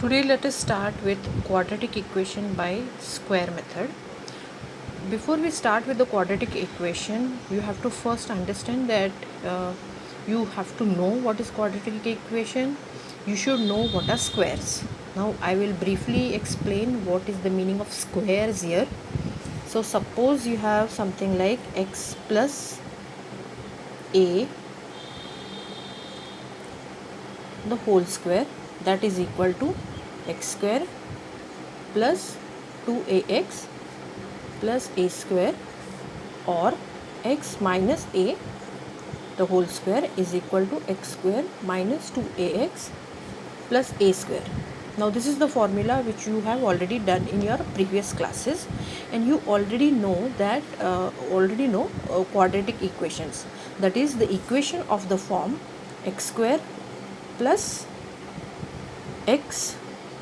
Today let us start with quadratic equation by square method. Before we start with the quadratic equation, you have to first understand that you have to know what is quadratic equation. You should know what are squares. Now I will briefly explain what is the meaning of squares here. So suppose you have something like x plus a the whole square, that is equal to x square plus 2ax plus a square, or x minus a the whole square is equal to x square minus 2ax plus a square. Now this is the formula which you have already done in your previous classes, and you already know that quadratic equations, that is the equation of the form x square plus x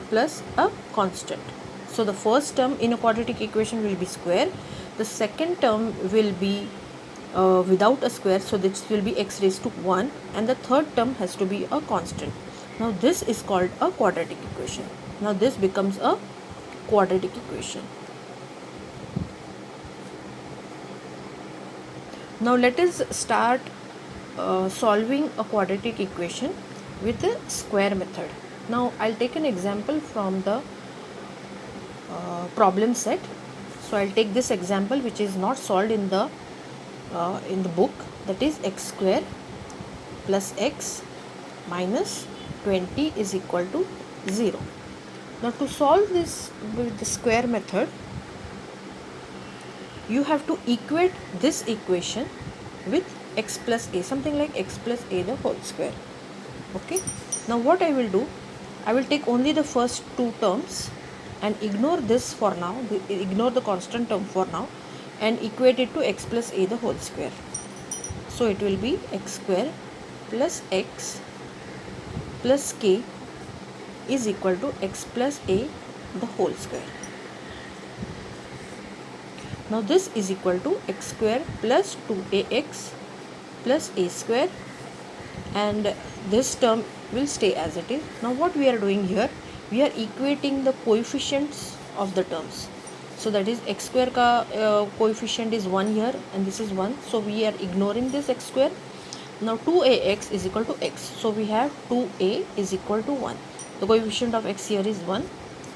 plus a constant. So the first term in a quadratic equation will be square, the second term will be without a square, so this will be x raised to 1, and the third term has to be a constant. Now this is called a quadratic equation. Now this becomes a quadratic equation. Now let us start solving a quadratic equation with the square method. Now I'll take an example from the problem set. So I'll take this example which is not solved in the book, that is x square plus x minus 20 is equal to 0. Now to solve this with the square method, you have to equate this equation with x plus a, something like x plus a the whole square. Okay, now what I will do, I will take only the first two terms and ignore this for now, ignore the constant term for now, and equate it to x plus a the whole square. So it will be x square plus x plus k is equal to x plus a the whole square. Now this is equal to x square plus 2ax plus a square, and this term will stay as it is. Now what we are doing here, we are equating the coefficients of the terms. So that is x square ka coefficient is 1 here, and this is 1, so we are ignoring this x square. Now 2ax is equal to x, so we have 2a is equal to 1. The coefficient of x here is 1,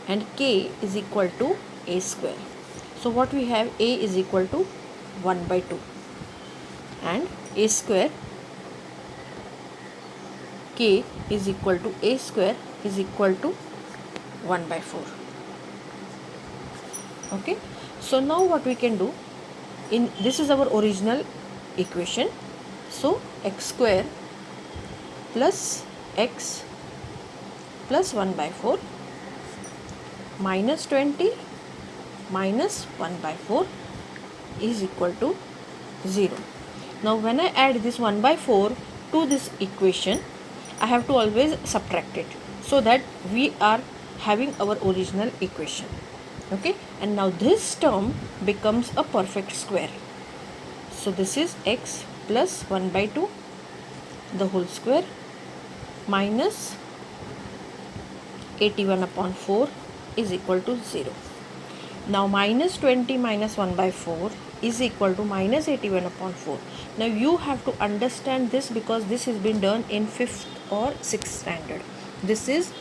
and k is equal to a square. So what we have, a is equal to 1 by 2, and a square k is equal to a square is equal to 1 by 4. Okay, so now what we can do, in this is our original equation. So x square plus x plus 1 by 4 minus 20 minus 1 by 4 is equal to 0. Now when I add this 1 by 4 to this equation, I have to always subtract it, so that we are having our original equation. Okay, and now this term becomes a perfect square. So this is x plus 1 by 2 the whole square minus 81 upon 4 is equal to 0. Now minus 20 minus 1 by 4 is equal to minus 81 upon 4. Now you have to understand this, because this has been done in 5th or 6th standard. This is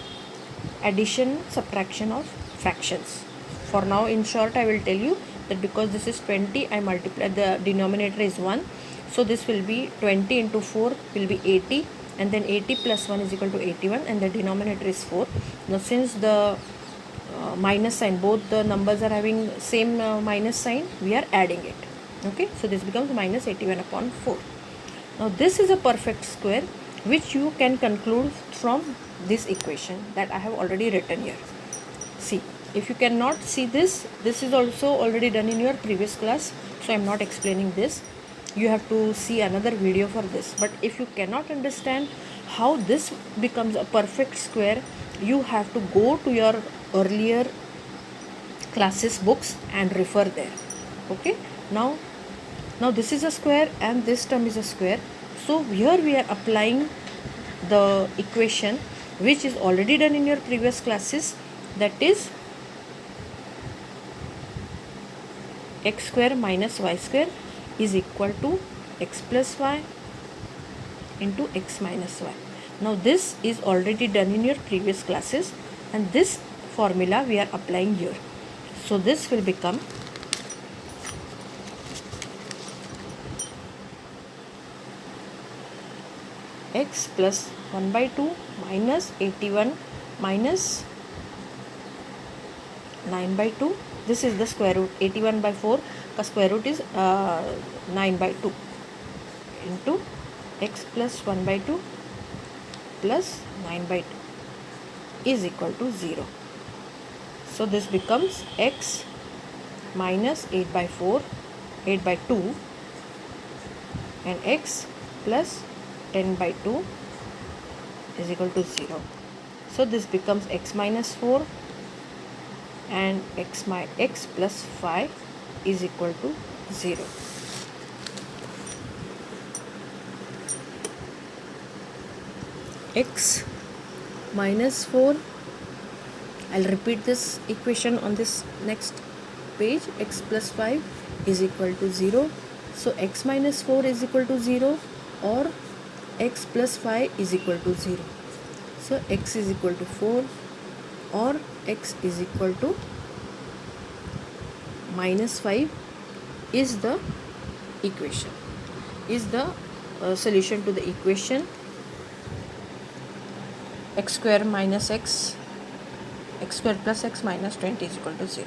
addition, subtraction of fractions. For now, in short, I will tell you that because this is 20, I multiply, the denominator is 1. So this will be 20 into 4 will be 80, and then 80 plus 1 is equal to 81, and the denominator is 4. Now since the minus sign, both the numbers are having same minus sign, we are adding it. Okay, so this becomes minus 81 upon 4. Now this is a perfect square, which you can conclude from this equation that I have already written here. See, if you cannot see this, this is also already done in your previous class, so I am not explaining this. You have to see another video for this. But if you cannot understand how this becomes a perfect square, you have to go to your earlier classes books and refer there. Okay, now this is a square and this term is a square. So here we are applying the equation which is already done in your previous classes, that is x square minus y square is equal to x plus y into x minus y. Now this is already done in your previous classes, and this formula we are applying here. So this will become x plus 1 by 2 minus 81 minus 9 by 2. This is the square root. 81 by 4 का square root is 9 by 2 into x plus 1 by 2 plus 9 by 2 is equal to 0. So this becomes x minus 8 by 4, 8 by 2, and x plus 10 by 2 is equal to 0. So this becomes x minus 4 and x plus 5 is equal to 0. X minus 4, I'll repeat this equation on this next page. X plus 5 is equal to 0. So x minus 4 is equal to 0, or x plus 5 is equal to 0. So x is equal to 4, or x is equal to minus 5 is the equation, is the solution to the equation x square minus x square plus x minus 20 is equal to 0.